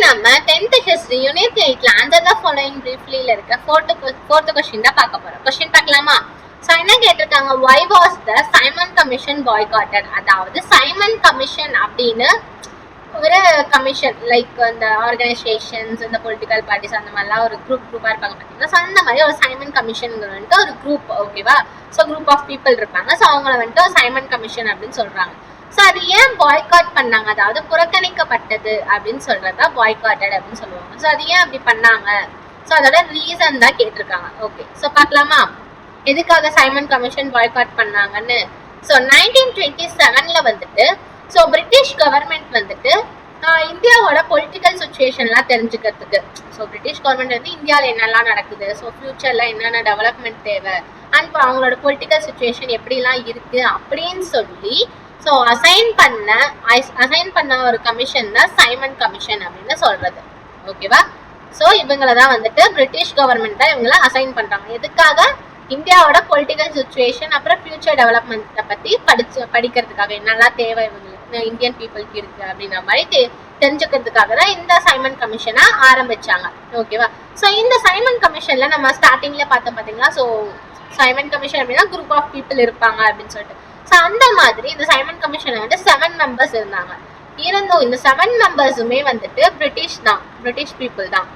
நம்ம 10th history unit 8ல answer the following briefly ல இருக்க fourth question தான் பார்க்க போறோம். question பார்க்கலாமா? சோ என்ன கேட்டிருக்காங்க, why was the Simon Commission boycotted? அதாவது சைமன் கமிஷன் அப்படின்னு ஒரு கமிஷன், லைக் அந்த ஆர்கனைசேஷன்ஸ், இந்த பொலிட்டிக்கல் பார்ட்டிஸ் அந்த மாதிரிலாம் ஒரு குரூப்பா இருப்பாங்க பார்த்தீங்கன்னா, ஸோ அந்த மாதிரி ஒரு சைமன் கமிஷன் வந்துட்டு ஒரு குரூப், ஓகேவா? ஸோ குரூப் ஆஃப் பீப்புள் இருப்பாங்க. ஸோ அவங்கள வந்துட்டு சைமன் கமிஷன் அப்படின்னு சொல்றாங்க. ஸோ அது ஏன் பாய்காட் பண்ணாங்க, அதாவது புறக்கணிக்கப்பட்டது அப்படின்னு சொல்றதா பாய்காட்டட் அப்படின்னு சொல்லுவாங்க. ஸோ அது ஏன் அப்படி பண்ணாங்க, ஸோ அதோட ரீசன் தான் கேட்டிருக்காங்க. ஓகே, ஸோ பார்க்கலாமா எதுக்காக சைமன் கமிஷன் பாய்காட் பண்ணாங்கன்னு. ஸோ 1927ல வந்துட்டு ஸோ பிரிட்டிஷ் கவர்மெண்ட் வந்துட்டு இந்தியாவோட பொலிட்டிக்கல் சுச்சுவேஷன்லாம் தெரிஞ்சுக்கிறதுக்கு, ஸோ பிரிட்டிஷ் கவர்மெண்ட் வந்து இந்தியாவில் என்னெல்லாம் நடக்குது, ஸோ ஃபியூச்சர்ல என்னென்ன டெவலப்மெண்ட் தேவை, அண்ட் இப்போ அவங்களோட பொலிட்டிக்கல் சுச்சுவேஷன் எப்படிலாம் இருக்கு அப்படின்னு சொல்லி ஸோ அசைன் பண்ண ஒரு கமிஷன் தான் சைமன் கமிஷன் அப்படின்னு சொல்றது, ஓகேவா? ஸோ இவங்கள தான் வந்துட்டு பிரிட்டிஷ் கவர்மெண்ட் தான் இவங்கள அசைன் பண்றாங்க. எதுக்காக, இந்தியாவோட பொலிட்டிக்கல் சுச்சுவேஷன் அப்புறம் ஃபியூச்சர் டெவலப்மெண்ட்டை பத்தி படிக்கிறதுக்காக, என்னெல்லாம் தேவை இவங்களுக்கு இந்தியன் பீப்புளுக்கு இருக்கு அப்படின்ற மாதிரி தெரிஞ்சுக்கிறதுக்காக தான் இந்த சைமன் கமிஷனை ஆரம்பிச்சாங்க, ஓகேவா? ஸோ இந்த சைமன் கமிஷன்ல நம்ம ஸ்டார்டிங்ல பார்த்தோம் பாத்தீங்களா, ஸோ சைமன் கமிஷன் அப்படின்னா குரூப் ஆஃப் பீப்புள் இருப்பாங்க அப்படின்னு சொல்லிட்டு. ஸோ அந்த மாதிரி இந்த சைமன் கமிஷன்ல வந்து 7 மெம்பர்ஸ் இருந்தாங்க. இருந்தும் இந்த 7 மெம்பர்ஸுமே வந்துட்டு பிரிட்டிஷ் பீப்புள் தான்,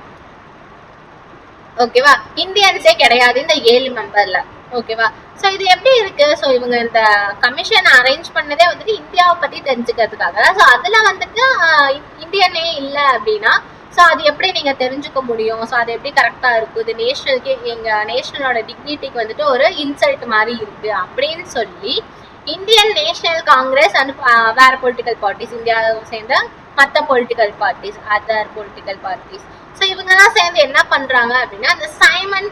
ஓகேவா? இந்தியன்ஸே கிடையாது இந்த 7 மெம்பர்ல, ஓகேவா? ஸோ இது எப்படி இருக்கு, ஸோ இவங்க இந்த கமிஷன் அரேஞ்ச் பண்ணதே வந்துட்டு இந்தியாவை பத்தி தெரிஞ்சுக்கிறதுக்காக. ஸோ அதுல வந்துட்டு இந்தியனே இல்லை அப்படின்னா ஸோ அது எப்படி நீங்க தெரிஞ்சுக்க முடியும், ஸோ அது எப்படி கரெக்டா இருக்கு, இது நேஷனலுக்கு, எங்க நேஷனலோட டிக்னிட்டிக்கு வந்துட்டு ஒரு இன்சல்ட் மாதிரி இருக்கு அப்படின்னு சொல்லி இந்தியன் நேஷனல் காங்கிரஸ் அண்ட் வேற பொலிட்டிக்கல் பார்ட்டிஸ், இந்தியாவை சேர்ந்த மற்ற political parties, other political parties, so இவங்கெல்லாம் சேர்ந்து என்ன பண்றாங்க அப்படின்னா அந்த சைமன்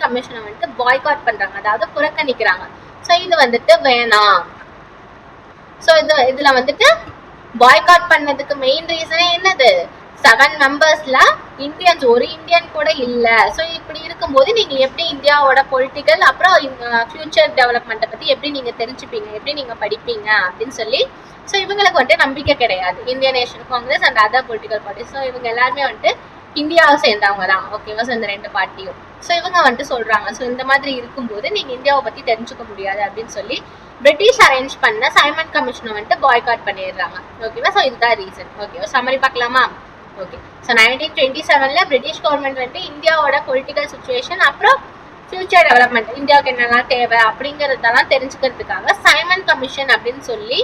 கமிஷனை வந்துட்டு பாய்காட் பண்றாங்க, அதாவது புறக்கணிக்கிறாங்க. ஸோ இது வந்துட்டு வேணாம். ஸோ இதுல வந்துட்டு பாய்காட் பண்ணதுக்கு மெயின் ரீசனே என்னது, 7 மெம்பர்ஸ்ல இந்தியன்ஸ் ஒரு இந்தியன் கூட இல்ல. ஸோ இப்படி இருக்கும்போது நீங்க எப்படி இந்தியாவோட பொலிட்டிக்கல் அப்புறம் ஃபியூச்சர் டெவலப்மெண்ட்டை பத்தி எப்படி நீங்க தெரிஞ்சுப்பீங்க, எப்படி நீங்க படிப்பீங்க அப்படின்னு சொல்லி ஸோ இவங்களுக்கு வந்துட்டு நம்பிக்கை கிடையாது, Indian national Congress and other political parties. So இவங்க எல்லாருமே வந்துட்டு இந்தியாவை சேர்ந்தவங்க தான், ஓகேவா? ஸோ இந்த 2 பார்ட்டியும் ஸோ இவங்க வந்துட்டு சொல்றாங்க, ஸோ இந்த மாதிரி இருக்கும்போது நீங்க இந்தியாவை பத்தி தெரிஞ்சுக்க முடியாது அப்படின்னு சொல்லி பிரிட்டிஷ் அரேஞ்ச் பண்ண சைமன் கமிஷனை வந்துட்டு பாய்காட் பண்ணிடுறாங்க, ஓகேவா? ஸோ இதுதான் ரீசன், ஓகேவா? சம்மரி பார்க்கலாமா? ஓகே, ஸோ 1927ல பிரிட்டிஷ் கவர்மெண்ட் வந்துட்டு இந்தியாவோட பொலிட்டிக்கல் சுச்சுவேஷன் அப்புறம் ஃபியூச்சர் டெவலப்மெண்ட், இந்தியாவுக்கு என்னெல்லாம் தேவை அப்படிங்கிறதெல்லாம் தெரிஞ்சுக்கிறதுக்காக சைமன் கமிஷன் அப்படின்னு சொல்லி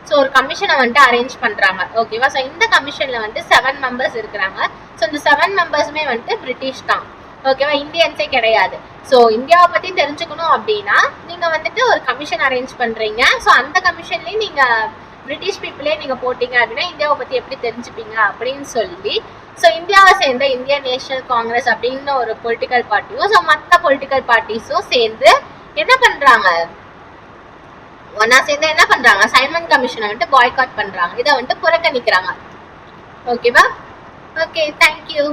ஸோ ஒரு கமிஷனை வந்துட்டு அரேஞ்ச் பண்றாங்க, ஓகேவா? ஸோ இந்த கமிஷன்ல வந்துட்டு 7 மெம்பர்ஸ் இருக்கிறாங்க. ஸோ இந்த 7 மெம்பர்ஸுமே வந்துட்டு பிரிட்டிஷ் தான், ஓகேவா? இந்தியன்ஸே கிடையாது. ஸோ இந்தியாவை பத்தி தெரிஞ்சுக்கணும் அப்படின்னா நீங்க வந்துட்டு ஒரு கமிஷன் அரேஞ்ச் பண்றீங்க. ஸோ அந்த கமிஷன்லயும் நீங்க பிரிட்டிஷ் பீப்புளே நீங்க போட்டீங்க அப்படின்னா இந்தியாவை பத்தி எப்படி தெரிஞ்சுப்பீங்க அப்படின்னு சொல்லி ஸோ இந்தியாவை சேர்ந்த இந்தியன் நேஷனல் காங்கிரஸ் அப்படின்னு ஒரு பொலிட்டிக்கல் பார்ட்டியும் ஸோ மற்ற பொலிட்டிக்கல் பார்ட்டிஸும் சேர்ந்து என்ன பண்றாங்க, ஒன்னா சேர்ந்து என்ன பண்றாங்க, சைமன் கமிஷனை வந்துட்டு பாய்காட் பண்றாங்க, இதை வந்துட்டு புறக்கணிக்கிறாங்க, ஓகேவா? Okay, thank you.